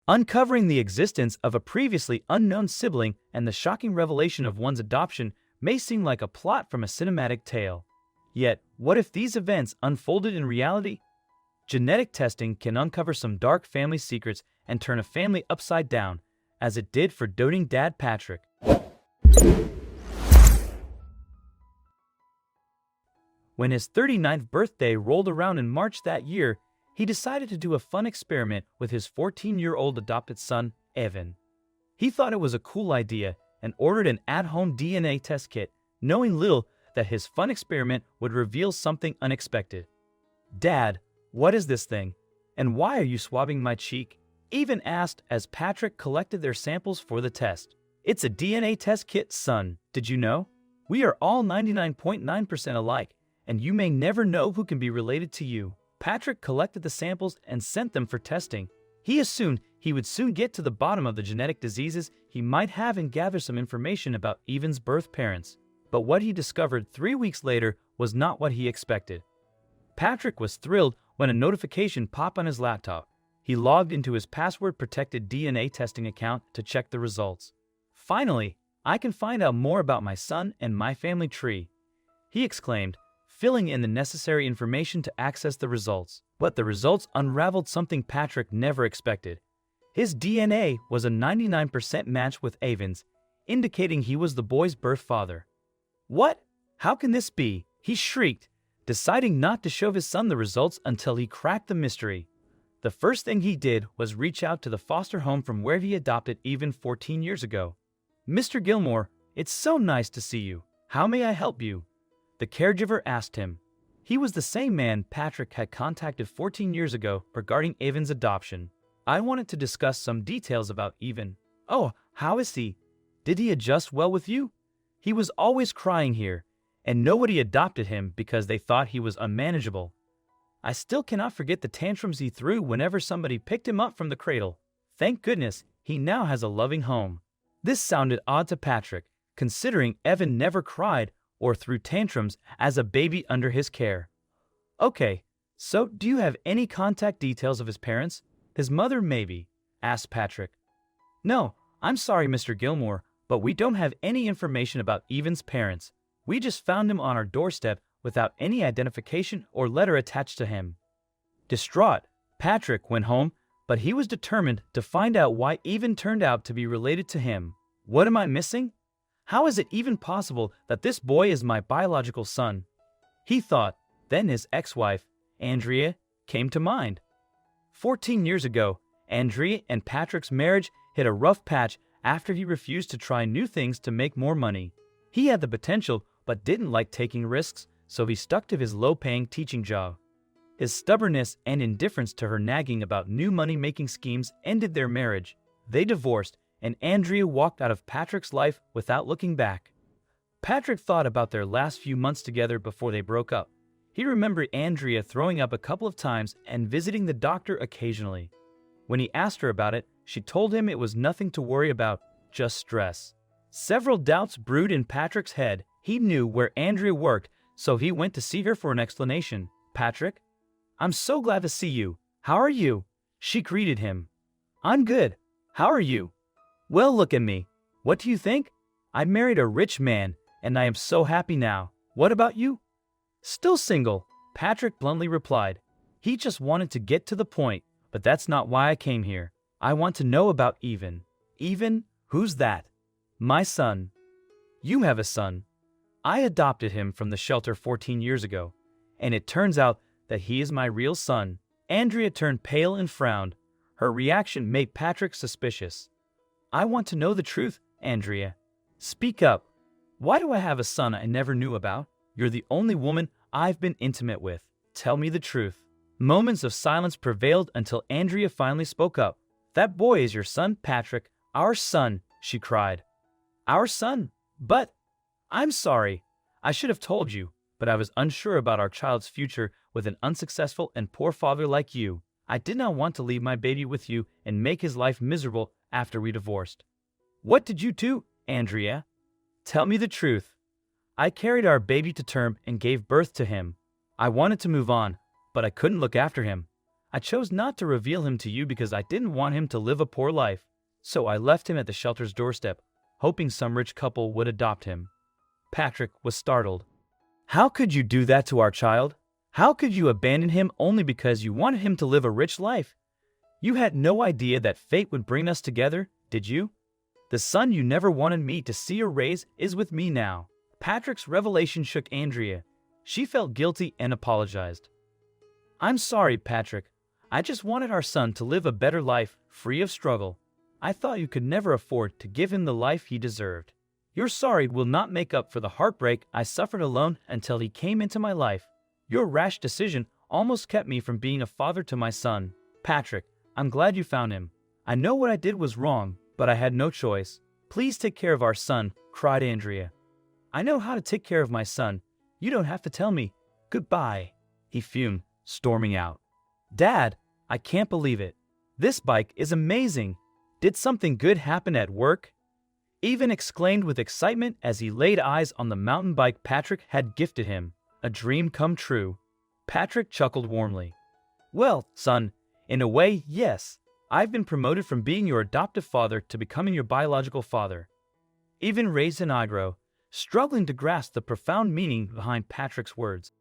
Uncovering the existence of a previously unknown sibling and the shocking revelation of one's adoption may seem like a plot from a cinematic tale. Yet, what if these events unfolded in reality? Genetic testing can uncover some dark family secrets and turn a family upside down, as it did for doting dad Patrick. When his 39th birthday rolled around in March that year, he decided to do a fun experiment with his 14-year-old adopted son, Evan. He thought it was a cool idea and ordered an at-home DNA test kit, knowing little that his fun experiment would reveal something unexpected. "Dad, what is this thing? And why are you swabbing my cheek?" Evan asked as Patrick collected their samples for the test. "It's a DNA test kit, son. Did you know? We are all 99.9% alike, and you may never know who can be related to you." Patrick collected the samples and sent them for testing. He assumed he would soon get to the bottom of the genetic diseases he might have and gather some information about Evan's birth parents. But what he discovered 3 weeks later was not what he expected. Patrick was thrilled when a notification popped on his laptop. He logged into his password-protected DNA testing account to check the results. "Finally, I can find out more about my son and my family tree," he exclaimed, filling in the necessary information to access the results. But the results unraveled something Patrick never expected. His DNA was a 99% match with Evan's, indicating he was the boy's birth father. "What? How can this be?" he shrieked, deciding not to show his son the results until he cracked the mystery. The first thing he did was reach out to the foster home from where he adopted Evan 14 years ago. "Mr. Gilmore, it's so nice to see you. How may I help you?" the caregiver asked him. He was the same man Patrick had contacted 14 years ago regarding Evan's adoption. "I wanted to discuss some details about Evan." "Oh, how is he? Did he adjust well with you? He was always crying here, and nobody adopted him because they thought he was unmanageable. I still cannot forget the tantrums he threw whenever somebody picked him up from the cradle. Thank goodness, he now has a loving home." This sounded odd to Patrick, considering Evan never cried or threw tantrums as a baby under his care. "Okay, so do you have any contact details of his parents? His mother, maybe?" asked Patrick. "No, I'm sorry, Mr. Gilmore, but we don't have any information about Evan's parents. We just found him on our doorstep without any identification or letter attached to him." Distraught, Patrick went home, but he was determined to find out why Evan turned out to be related to him. "What am I missing? How is it even possible that this boy is my biological son?" he thought. Then his ex-wife, Andrea, came to mind. 14 years ago, Andrea and Patrick's marriage hit a rough patch after he refused to try new things to make more money. He had the potential but didn't like taking risks, so he stuck to his low-paying teaching job. His stubbornness and indifference to her nagging about new money-making schemes ended their marriage. They divorced, and Andrea walked out of Patrick's life without looking back. Patrick thought about their last few months together before they broke up. He remembered Andrea throwing up a couple of times and visiting the doctor occasionally. When he asked her about it, she told him it was nothing to worry about, just stress. Several doubts brewed in Patrick's head. He knew where Andrea worked, so he went to see her for an explanation. "Patrick, I'm so glad to see you. How are you?" she greeted him. "I'm good. How are you?" "Well, look at me. What do you think? I married a rich man, and I am so happy now. What about you?" "Still single," Patrick bluntly replied. He just wanted to get to the point, but that's not why I came here. "I want to know about Evan." "Evan? Who's that?" "My son." "You have a son." "I adopted him from the shelter 14 years ago, and it turns out that he is my real son." Andrea turned pale and frowned. Her reaction made Patrick suspicious. "I want to know the truth, Andrea. Speak up. Why do I have a son I never knew about? You're the only woman I've been intimate with. Tell me the truth." Moments of silence prevailed until Andrea finally spoke up. "That boy is your son, Patrick. Our son," she cried. "Our son? But I'm sorry. I should have told you, but I was unsure about our child's future with an unsuccessful and poor father like you. I did not want to leave my baby with you and make his life miserable after we divorced." "What did you do, Andrea? Tell me the truth." "I carried our baby to term and gave birth to him. I wanted to move on, but I couldn't look after him. I chose not to reveal him to you because I didn't want him to live a poor life. So I left him at the shelter's doorstep, hoping some rich couple would adopt him." Patrick was startled. "How could you do that to our child? How could you abandon him only because you wanted him to live a rich life? You had no idea that fate would bring us together, did you? The son you never wanted me to see or raise is with me now." Patrick's revelation shook Andrea. She felt guilty and apologized. "I'm sorry, Patrick. I just wanted our son to live a better life, free of struggle. I thought you could never afford to give him the life he deserved. Your sorry will not make up for the heartbreak I suffered alone until he came into my life. Your rash decision almost kept me from being a father to my son. Patrick, I'm glad you found him. I know what I did was wrong, but I had no choice. Please take care of our son," cried Andrea. "I know how to take care of my son. You don't have to tell me. Goodbye," he fumed, storming out. "Dad, I can't believe it. This bike is amazing. Did something good happen at work?" Evan exclaimed with excitement as he laid eyes on the mountain bike Patrick had gifted him. A dream come true. Patrick chuckled warmly. "Well, son, in a way, yes. I've been promoted from being your adoptive father to becoming your biological father." Evan raised an eyebrow, struggling to grasp the profound meaning behind Patrick's words.